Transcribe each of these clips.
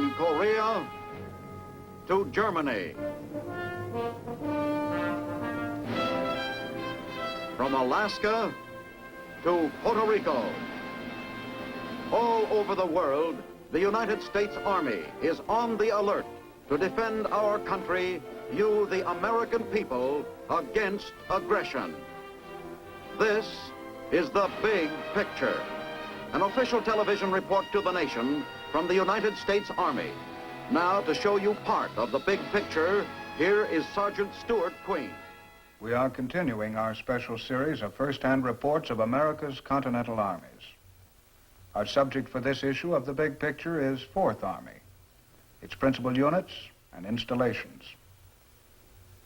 From Korea to Germany. From Alaska to Puerto Rico. All over the world, the United States Army is on the alert to defend our country, you, the American people, against aggression. This is the big picture. An official television report to the nation from the United States Army. Now, to show you part of the big picture, here is Sergeant Stuart Queen. We are continuing our special series of first-hand reports of America's Continental Armies. Our subject for this issue of the big picture is Fourth Army, its principal units and installations.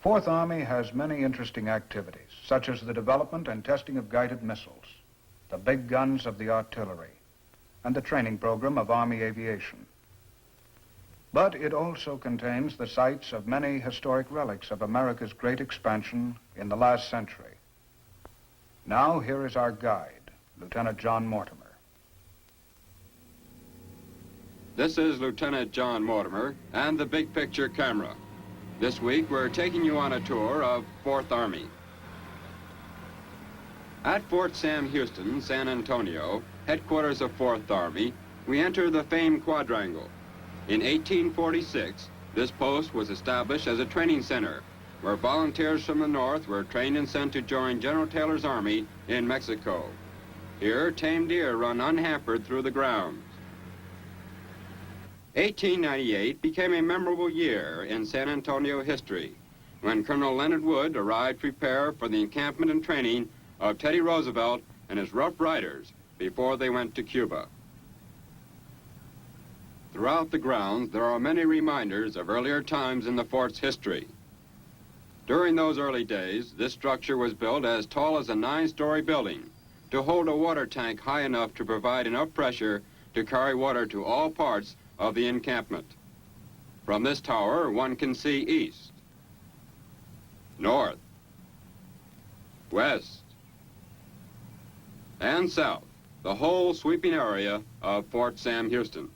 Fourth Army has many interesting activities, such as the development and testing of guided missiles, the big guns of the artillery, and the training program of Army aviation. But it also contains the sites of many historic relics of America's great expansion in the last century. Now, here is our guide, Lieutenant John Mortimer. This is Lieutenant John Mortimer and the Big Picture Camera. This week, we're taking you on a tour of Fourth Army. At Fort Sam Houston, San Antonio, headquarters of Fourth Army, we enter the famed quadrangle. In 1846, this post was established as a training center where volunteers from the north were trained and sent to join General Taylor's army in Mexico. Here, tame deer run unhampered through the grounds. 1898 became a memorable year in San Antonio history when Colonel Leonard Wood arrived to prepare for the encampment and training of Teddy Roosevelt and his Rough Riders before they went to Cuba. Throughout the grounds, there are many reminders of earlier times in the fort's history. During those early days, this structure was built as tall as a 9-story building to hold a water tank high enough to provide enough pressure to carry water to all parts of the encampment. From this tower, one can see east, north, west, and south, the whole sweeping area of Fort Sam Houston.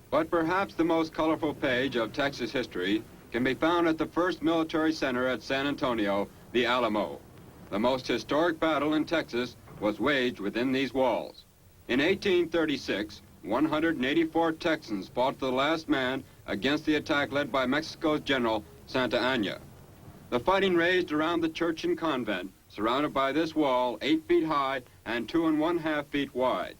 But perhaps the most colorful page of Texas history can be found at the first military center at San Antonio, the Alamo. The most historic battle in Texas was waged within these walls. In 1836, 184 Texans fought to the last man against the attack led by Mexico's General Santa Anna. The fighting raged around the church and convent, surrounded by this wall 8 feet high and 2 1/2 feet wide.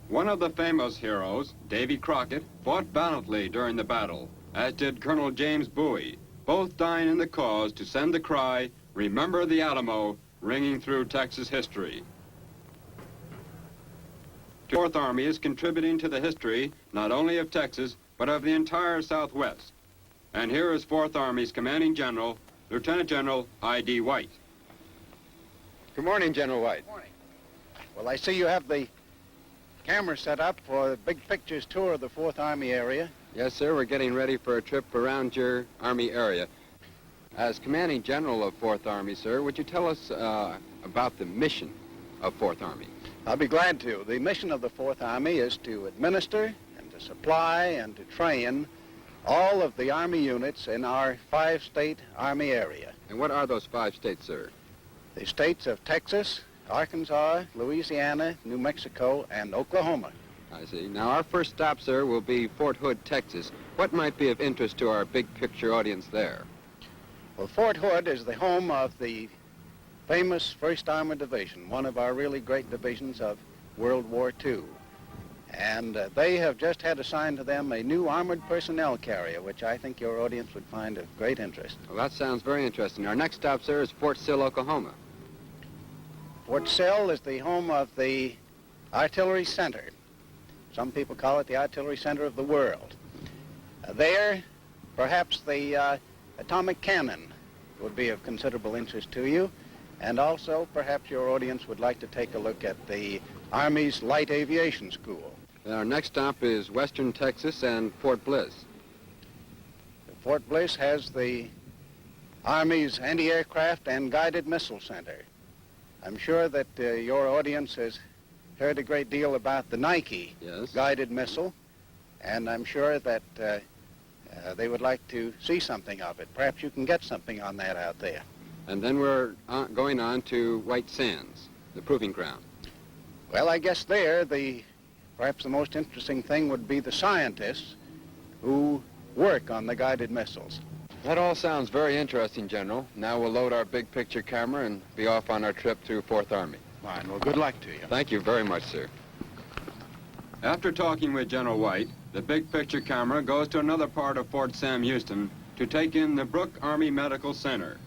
One of the famous heroes, Davy Crockett, fought valiantly during the battle, as did Colonel James Bowie, both dying in the cause to send the cry, "Remember the Alamo," ringing through Texas history. The Fourth Army is contributing to the history not only of Texas, but of the entire Southwest. And here is Fourth Army's Commanding General, Lieutenant General I.D. White. Good morning, General White. Good morning. Well, I see you have the camera set up for the Big Pictures tour of the Fourth Army area. Yes, sir, we're getting ready for a trip around your Army area. As Commanding General of Fourth Army, sir, would you tell us about the mission of Fourth Army? I'll be glad to. The mission of the Fourth Army is to administer and to supply and to train all of the Army units in our 5-state Army area. And what are those 5 states, sir? The states of Texas, Arkansas, Louisiana, New Mexico, and Oklahoma. I see. Now, our first stop, sir, will be Fort Hood, Texas. What might be of interest to our big picture audience there? Well, Fort Hood is the home of the famous 1st Armored Division, one of our really great divisions of World War II. And they have just had assigned to them a new armored personnel carrier, which I think your audience would find of great interest. Well, that sounds very interesting. Our next stop, sir, is Fort Sill, Oklahoma. Fort Sill is the home of the Artillery Center. Some people call it the Artillery Center of the world. There, perhaps the atomic cannon would be of considerable interest to you. And also, perhaps your audience would like to take a look at the Army's Light Aviation School. Our next stop is Western Texas and Fort Bliss. Fort Bliss has the Army's Anti-Aircraft and Guided Missile Center. I'm sure that your audience has heard a great deal about the Nike Yes. guided missile, and I'm sure that they would like to see something of it. Perhaps you can get something on that out there. And then we're going on to White Sands, the proving ground. Well, I guess there, perhaps the most interesting thing would be the scientists who work on the guided missiles. That all sounds very interesting, General. Now we'll load our big picture camera and be off on our trip through 4th Army. Fine. Well, good luck to you. Thank you very much, sir. After talking with General White, the big picture camera goes to another part of Fort Sam Houston to take in the Brooke Army Medical Center.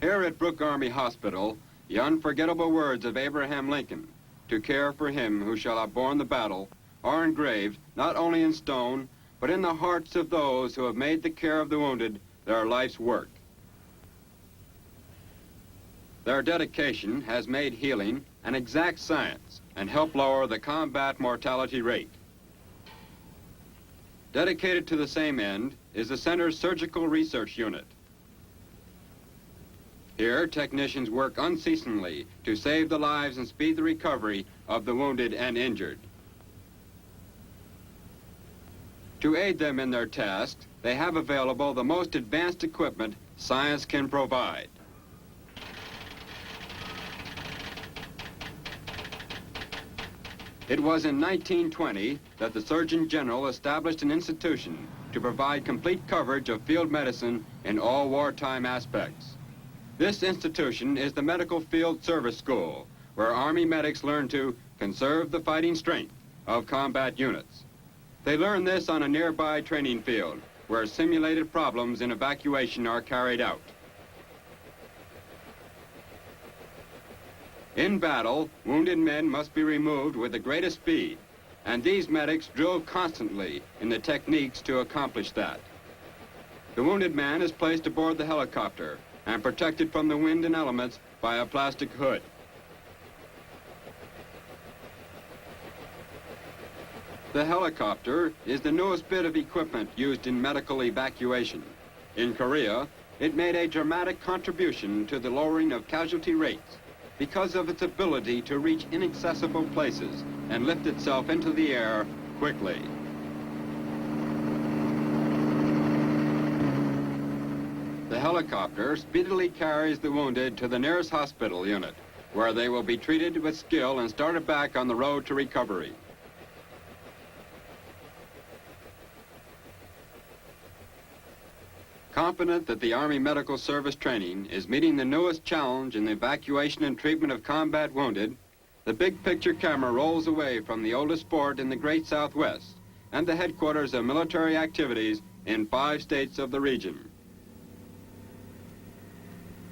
Here at Brooke Army Hospital, the unforgettable words of Abraham Lincoln, "To care for him who shall have borne the battle," are engraved not only in stone, but in the hearts of those who have made the care of the wounded their life's work. Their dedication has made healing an exact science and helped lower the combat mortality rate. Dedicated to the same end is the center's Surgical Research Unit. Here, technicians work unceasingly to save the lives and speed the recovery of the wounded and injured. To aid them in their task, they have available the most advanced equipment science can provide. It was in 1920 that the Surgeon General established an institution to provide complete coverage of field medicine in all wartime aspects. This institution is the Medical Field Service School, where Army medics learn to conserve the fighting strength of combat units. They learn this on a nearby training field, where simulated problems in evacuation are carried out. In battle, wounded men must be removed with the greatest speed, and these medics drill constantly in the techniques to accomplish that. The wounded man is placed aboard the helicopter and protected from the wind and elements by a plastic hood. The helicopter is the newest bit of equipment used in medical evacuation. In Korea, it made a dramatic contribution to the lowering of casualty rates because of its ability to reach inaccessible places and lift itself into the air quickly. The helicopter speedily carries the wounded to the nearest hospital unit, where they will be treated with skill and started back on the road to recovery. Confident that the Army Medical Service training is meeting the newest challenge in the evacuation and treatment of combat wounded, the big picture camera rolls away from the oldest fort in the great Southwest and the headquarters of military activities in 5 states of the region.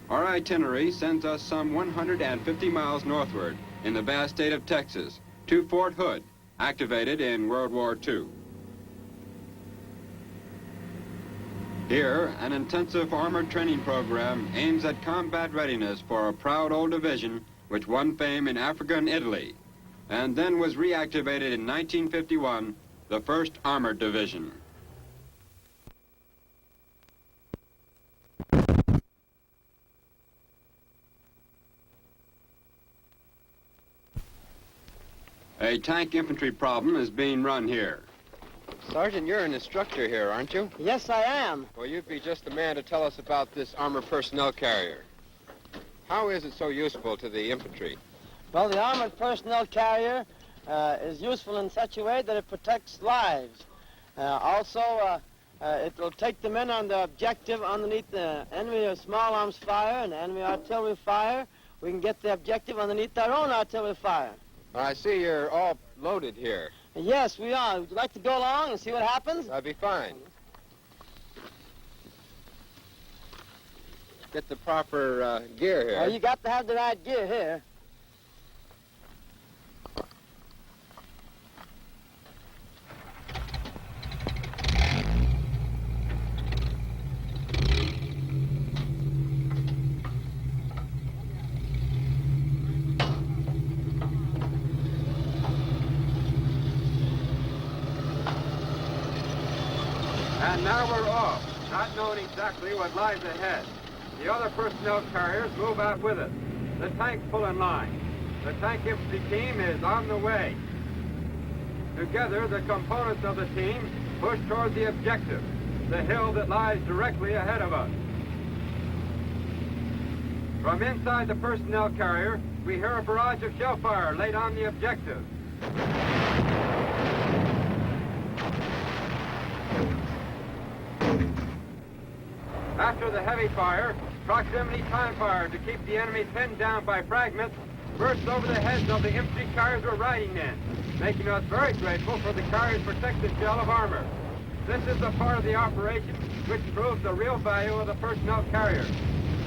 Our itinerary sends us some 150 miles northward in the vast state of Texas to Fort Hood, activated in World War II. Here, an intensive armored training program aims at combat readiness for a proud old division which won fame in Africa and Italy, and then was reactivated in 1951, the 1st Armored Division. A tank infantry problem is being run here. Sergeant, you're an instructor here, aren't you? Yes, I am. Well, you'd be just the man to tell us about this armored personnel carrier. How is it so useful to the infantry? Well, the armored personnel carrier is useful in such a way that it protects lives. Also, it will take the men on the objective underneath the enemy small arms fire and enemy artillery fire. We can get the objective underneath our own artillery fire. I see you're all loaded here. Yes, we are. Would you like to go along and see what happens? That'd be fine. Get the proper gear here. You got to have the right gear here. And now we're off, not knowing exactly what lies ahead. The other personnel carriers move out with us. The tanks pull in line. The tank infantry team is on the way. Together, the components of the team push toward the objective, the hill that lies directly ahead of us. From inside the personnel carrier, we hear a barrage of shell fire laid on the objective. After the heavy fire, proximity time fire to keep the enemy pinned down by fragments bursts over the heads of the infantry carriers we're riding in, making us very grateful for the carrier's protective shell of armor. This is the part of the operation which proves the real value of the personnel carrier.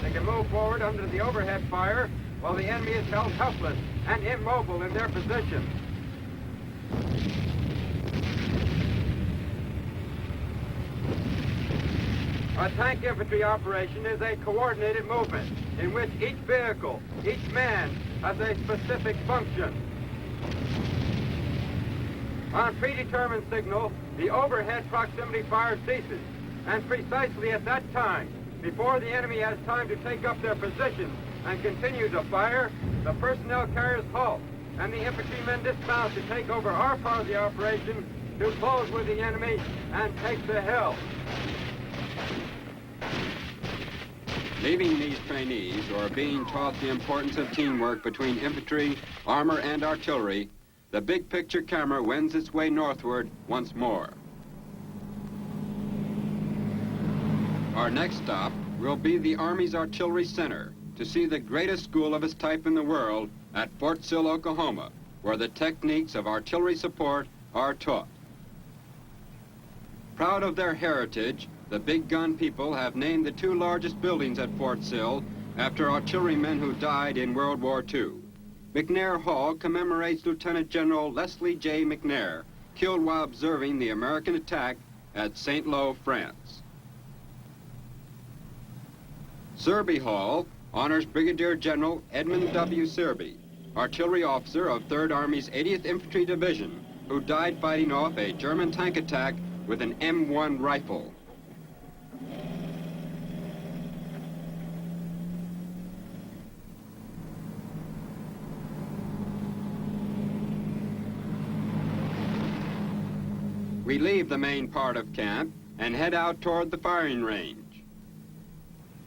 They can move forward under the overhead fire while the enemy is held helpless and immobile in their position. A tank infantry operation is a coordinated movement in which each vehicle, each man, has a specific function. On predetermined signal, the overhead proximity fire ceases, and precisely at that time, before the enemy has time to take up their positions and continue to fire, the personnel carriers halt, and the infantrymen dismount to take over our part of the operation to close with the enemy and take the hill. Leaving these trainees, or being taught the importance of teamwork between infantry, armor, and artillery, the big picture camera wends its way northward once more. Our next stop will be the Army's Artillery Center to see the greatest school of its type in the world at Fort Sill, Oklahoma, where the techniques of artillery support are taught. Proud of their heritage, the big gun people have named the two largest buildings at Fort Sill after artillerymen who died in World War II. McNair Hall commemorates Lieutenant General Leslie J. McNair, killed while observing the American attack at St. Lo, France. Serby Hall honors Brigadier General Edmund W. Serby, artillery officer of 3rd Army's 80th Infantry Division, who died fighting off a German tank attack with an M1 rifle. We leave the main part of camp and head out toward the firing range.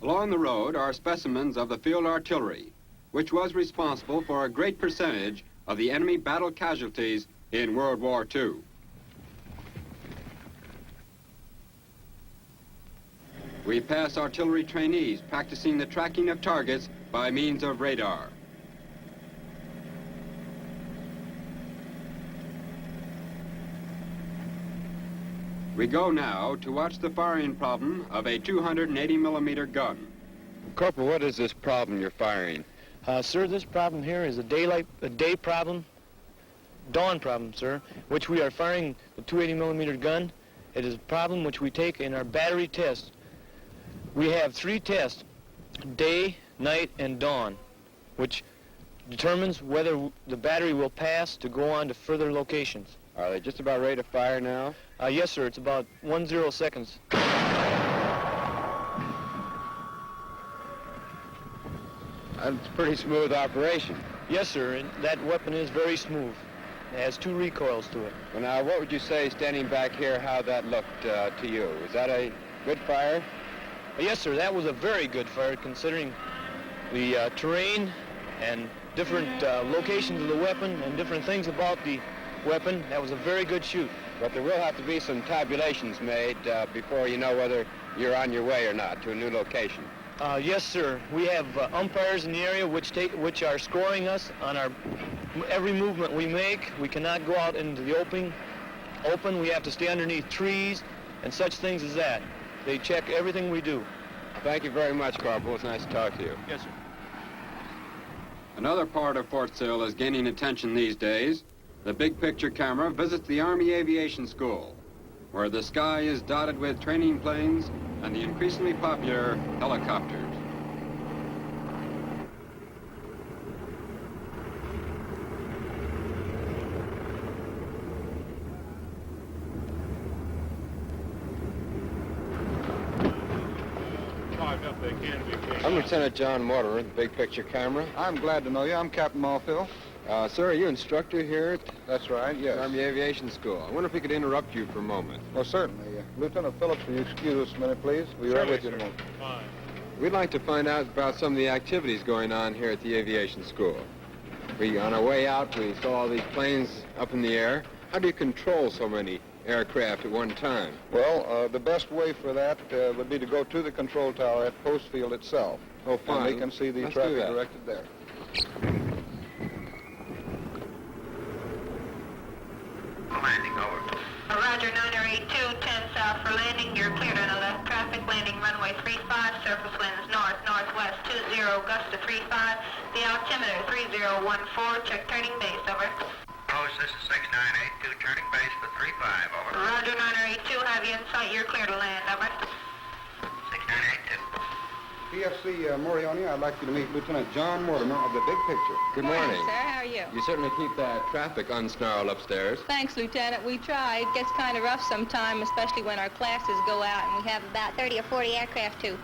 Along the road are specimens of the field artillery, which was responsible for a great percentage of the enemy battle casualties in World War II. We pass artillery trainees practicing the tracking of targets by means of radar. We go now to watch the firing problem of a 280 millimeter gun. Corporal, what is this problem you're firing? Sir, this problem here is a day problem, dawn problem, sir, which we are firing the 280 millimeter gun. It is a problem which we take in our battery tests. We have 3 tests, day, night, and dawn, which determines whether the battery will pass to go on to further locations. Are they just about ready to fire now? Yes, sir. It's about 10 seconds. It's a pretty smooth operation. Yes, sir. And that weapon is very smooth. It has 2 recoils to it. Well, now, what would you say, standing back here, how that looked to you? Is that a good fire? Yes, sir. That was a very good fire, considering the terrain and different locations of the weapon and different things about the weapon. That was a very good shoot. But there will have to be some tabulations made before you know whether you're on your way or not to a new location. Yes, sir. We have umpires in the area which are scoring us on every movement we make. We cannot go out into the open. We have to stay underneath trees and such things as that. They check everything we do. Thank you very much, Corporal. It's nice to talk to you. Yes, sir. Another part of Fort Sill is gaining attention these days. The big picture camera visits the Army Aviation School, where the sky is dotted with training planes and the increasingly popular helicopters. I'm Lieutenant John Mortimer, the big picture camera. I'm glad to know you. I'm Captain Malfield. Sir, are you instructor here That's right, at yes. Army Aviation School? I wonder if we could interrupt you for a moment. Well, certainly. Lieutenant Phillips, will you excuse us a minute, please? We'll be right with you in a moment. Fine. We'd like to find out about some of the activities going on here at the Aviation School. On our way out, we saw all these planes up in the air. How do you control so many aircraft at one time? Well, the best way for that would be to go to the control tower at Post Field itself. Oh, fine. And we can see the Let's do traffic that. directed there. Landing, over. Roger, 982, 10 south for landing. You're cleared on the left traffic. Landing runway 35, surface winds north, northwest 20, gust to 35. The altimeter 3014, check turning base, over. Post, this is 6982, turning base for 35, over. Roger, 982, have you in sight. You're clear to land, over. 6982. PFC Morioni, I'd like you to meet Lieutenant John Mortimer of the Big Picture. Good morning. Sir, how are you? You certainly keep that traffic unsnarled upstairs. Thanks, Lieutenant. We try. It gets kind of rough sometime, especially when our classes go out and we have about 30 or 40 aircraft to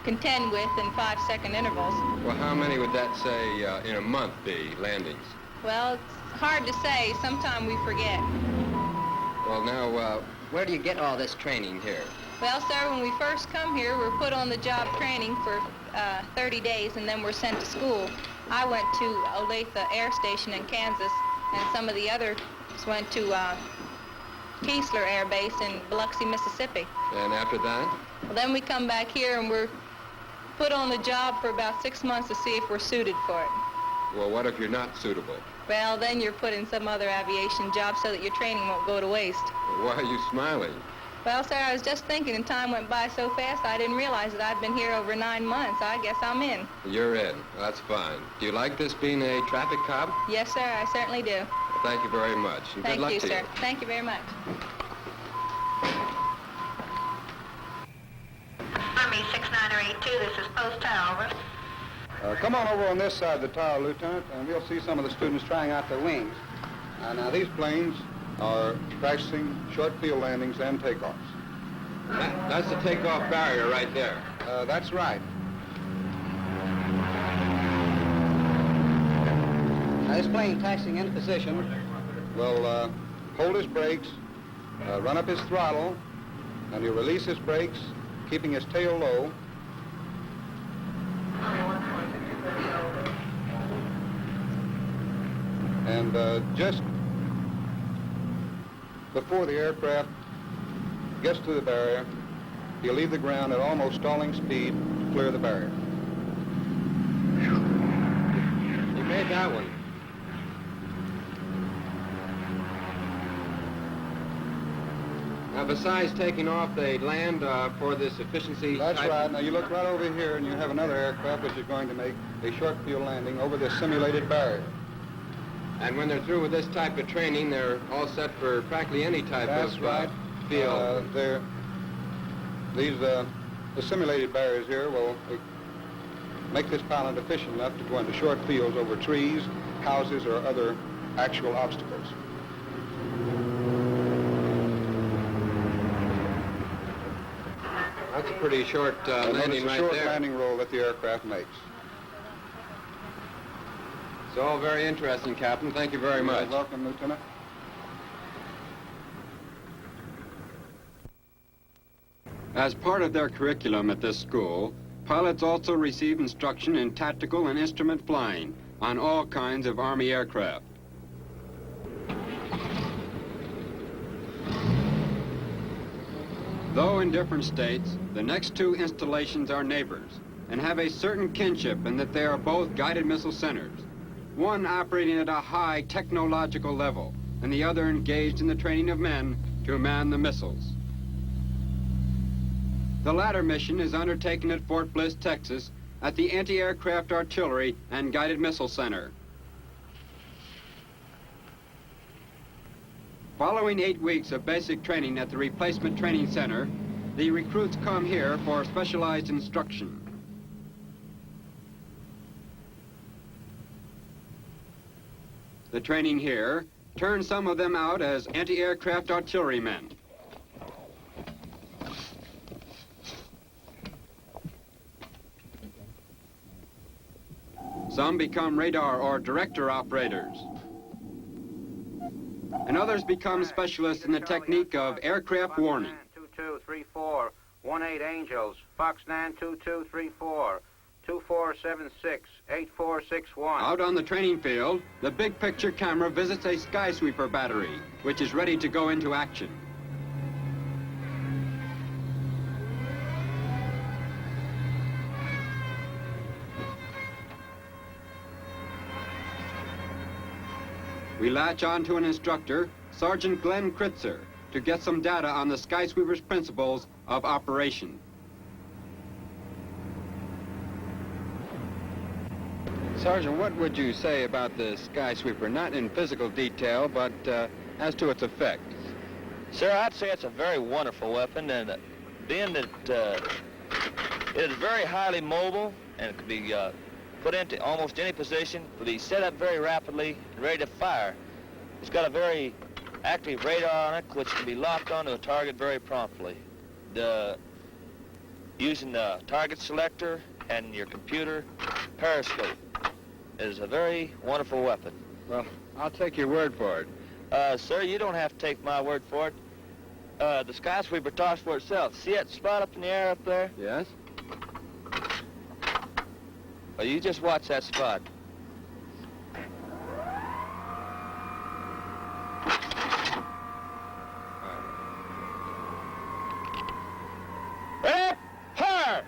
contend with in 5-second intervals. Well, how many would that say in a month be, landings? Well, it's hard to say. Sometime we forget. Well, now, where do you get all this training here? Well, sir, when we first come here, we're put on the job training for 30 days and then we're sent to school. I went to Olathe Air Station in Kansas, and some of the others went to Keesler Air Base in Biloxi, Mississippi. And after that? Well, then we come back here and we're put on the job for about 6 months to see if we're suited for it. Well, what if you're not suitable? Well, then you're put in some other aviation job so that your training won't go to waste. Why are you smiling? Well, sir, I was just thinking, and time went by so fast I didn't realize that I'd been here over 9 months. I guess I'm in. You're in. That's fine. Do you like this being a traffic cop? Yes, sir, I certainly do. Well, thank you very much. And Thank good luck you, to sir. you. Thank you very much. Army 6982, this is Post Tower, over. Come on over on this side of the tower, Lieutenant, and we'll see some of the students trying out their wings. Now, these planes are practicing short field landings and takeoffs. That's the takeoff barrier right there. That's right. Now, this plane taxiing into position. Will hold his brakes, run up his throttle, and he'll release his brakes, keeping his tail low. And just before the aircraft gets to the barrier, he'll leave the ground at almost stalling speed to clear the barrier. You made that one. Now, besides taking off, they land for this efficiency That's type- right. Now, you look right over here, and you have another aircraft which is going to make a short field landing over this simulated barrier. And when they're through with this type of training, they're all set for practically any type That's of right. field. The simulated barriers here will make this pilot efficient enough to go into short fields over trees, houses, or other actual obstacles. That's a pretty short And notice landing the right short there. landing roll that the aircraft makes. It's all very interesting, Captain. Thank you very much. You're welcome, Lieutenant. As part of their curriculum at this school, pilots also receive instruction in tactical and instrument flying on all kinds of Army aircraft. Though in different states, the next two installations are neighbors and have a certain kinship in that they are both guided missile centers, one operating at a high technological level and the other engaged in the training of men to man the missiles. The latter mission is undertaken at Fort Bliss, Texas, at the Anti-Aircraft Artillery and Guided Missile Center. Following 8 weeks of basic training at the Replacement Training Center, the recruits come here for specialized instruction. The training here turns some of them out as anti-aircraft artillerymen. Some become radar or director operators. And others become specialists in the technique of aircraft warning. 2234, 18 Angels, Fox 92234, 2476, 8461. Out on the training field, the big picture camera visits a skysweeper battery, which is ready to go into action. We latch on to an instructor, Sergeant Glenn Kritzer, to get some data on the skysweeper's principles of operation. Sergeant, what would you say about the skysweeper, not in physical detail, but as to its effect? Sir, I'd say it's a very wonderful weapon, and being that it is very highly mobile and it could be put into almost any position, could be set up very rapidly and ready to fire. It's got a very active radar on it, which can be locked onto a target very promptly. Using the target selector and your computer periscope is a very wonderful weapon. Well, I'll take your word for it. Sir, you don't have to take my word for it. The skysweeper talks for itself. See that spot up in the air up there? Yes? Well, you just watch that spot. Ready? Fire!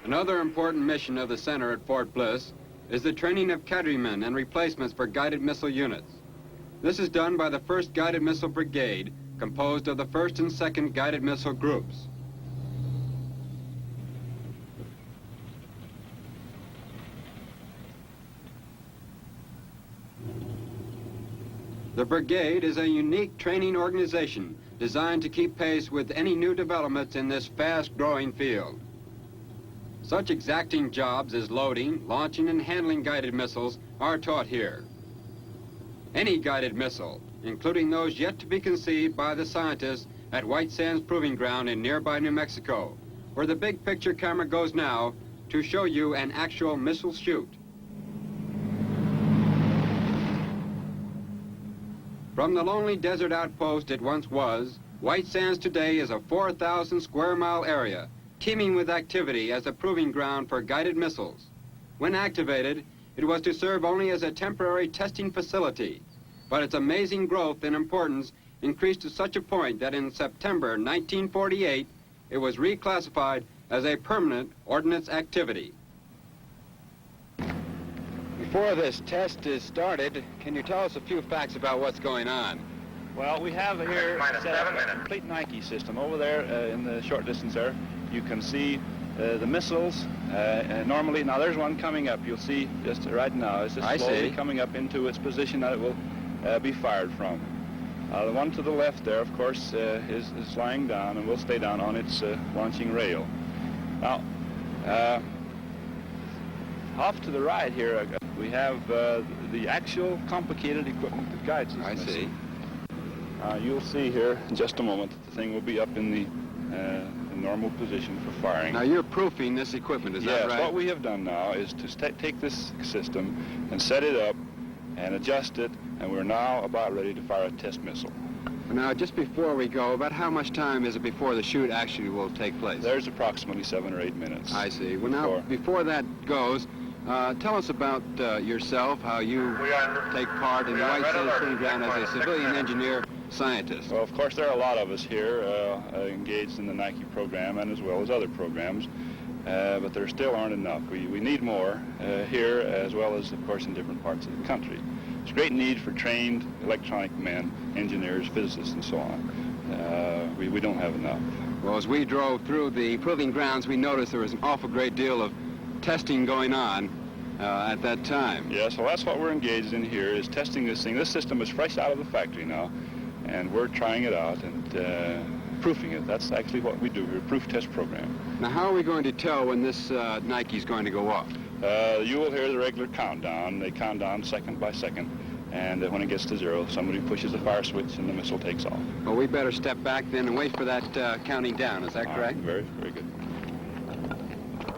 Another important mission of the center at Fort Bliss is the training of cattlemen and replacements for guided missile units. This is done by the 1st Guided Missile Brigade, composed of the 1st and 2nd Guided Missile Groups. The brigade is a unique training organization designed to keep pace with any new developments in this fast-growing field. Such exacting jobs as loading, launching, and handling guided missiles are taught here. Any guided missile, including those yet to be conceived by the scientists at White Sands Proving Ground in nearby New Mexico, where the big picture camera goes now to show you an actual missile shoot. From the lonely desert outpost it once was, White Sands today is a 4,000 square mile area teeming with activity as a proving ground for guided missiles. When activated, it was to serve only as a temporary testing facility, but its amazing growth and importance increased to such a point that in September 1948, it was reclassified as a permanent ordnance activity. Before this test is started, can you tell us a few facts about what's going on? Well, we have here set up a complete Nike system. Over there in the short distance there, you can see the missiles. Normally, now there's one coming up. You'll see just right now. It's just slowly coming up into its position that it will be fired from. The one to the left there, of course, is lying down and will stay down on its launching rail. Now, off to the right here, we have the actual complicated equipment that guides this missile. See. You'll see here in just a moment that the thing will be up in the normal position for firing. Now you're proofing this equipment, is that right? Yes, what we have done now is to take this system and set it up and adjust it, and we're now about ready to fire a test missile. Now, just before we go, about how much time is it before the shoot actually will take place? There's approximately 7 or 8 minutes. I see. Well, now, before that goes, tell us about yourself, how you take part in the White Sands Proving Ground as a civilian engineer scientist. Well, of course, there are a lot of us here engaged in the Nike program and as well as other programs, but there still aren't enough. We need more here as well as, of course, in different parts of the country. There's a great need for trained electronic men, engineers, physicists, and so on. We don't have enough. Well, as we drove through the proving grounds, we noticed there was an awful great deal of testing going on at that time. Yes, well, that's what we're engaged in here, is testing this thing. This system is fresh out of the factory now, and we're trying it out and proofing it. That's actually what we do. We're a proof test program. Now, how are we going to tell when this Nike's going to go off? You will hear the regular countdown. They count down second by second. And when it gets to 0, somebody pushes the fire switch and the missile takes off. Well, we better step back then and wait for that counting down. Is that correct? Very, very good.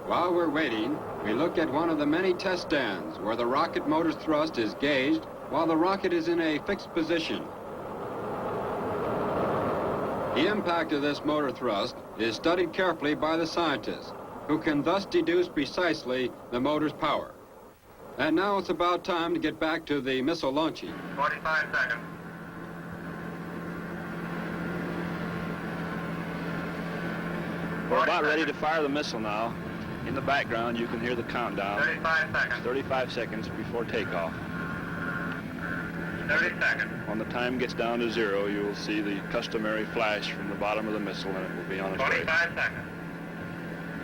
While we're waiting, we look at one of the many test stands where the rocket motor's thrust is gauged while the rocket is in a fixed position. The impact of this motor thrust is studied carefully by the scientists, who can thus deduce precisely the motor's power. And now it's about time to get back to the missile launching. 45 seconds. We're about ready to fire the missile now. In the background, you can hear the countdown. 35 seconds. 35 seconds before takeoff. 30 seconds. When the time gets down to 0, you will see the customary flash from the bottom of the missile, and it will be on its way. 25 seconds.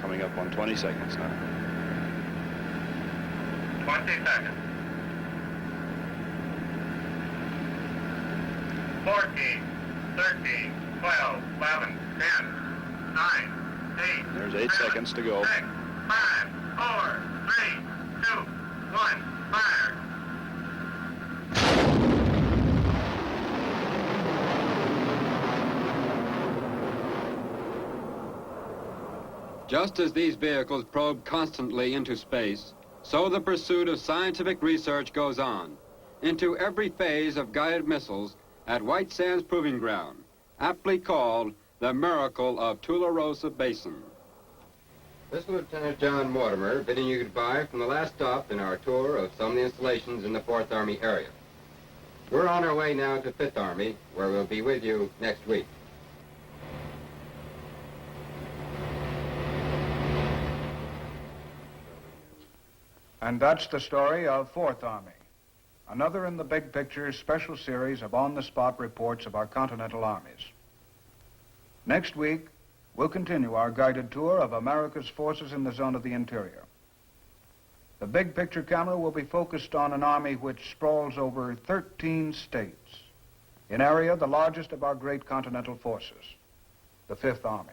Coming up on 20 seconds now. 20 seconds. 14, 13, 12, 11, 10, 9, 8. There's 8 seconds to go. 6, 5, 4, 3, 2, 1, fire. Just as these vehicles probe constantly into space, so the pursuit of scientific research goes on into every phase of guided missiles at White Sands Proving Ground, aptly called the Miracle of Tularosa Basin. This is Lieutenant John Mortimer bidding you goodbye from the last stop in our tour of some of the installations in the 4th Army area. We're on our way now to 5th Army, where we'll be with you next week. And that's the story of 4th Army, another in the big picture special series of on-the-spot reports of our continental armies. Next week, we'll continue our guided tour of America's forces in the zone of the interior. The big picture camera will be focused on an army which sprawls over 13 states, in area the largest of our great continental forces, the 5th Army.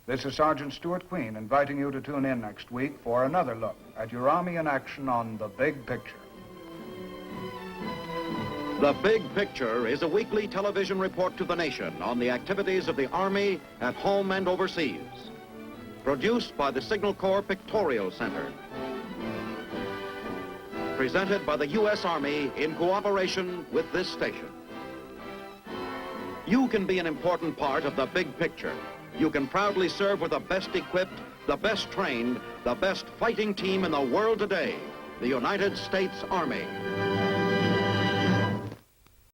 This is Sergeant Stuart Queen inviting you to tune in next week for another look at your Army in action on The Big Picture. The Big Picture is a weekly television report to the nation on the activities of the Army at home and overseas. Produced by the Signal Corps Pictorial Center. Presented by the U.S. Army in cooperation with this station. You can be an important part of the big picture. You can proudly serve with the best equipped, the best trained, the best fighting team in the world today, the United States Army.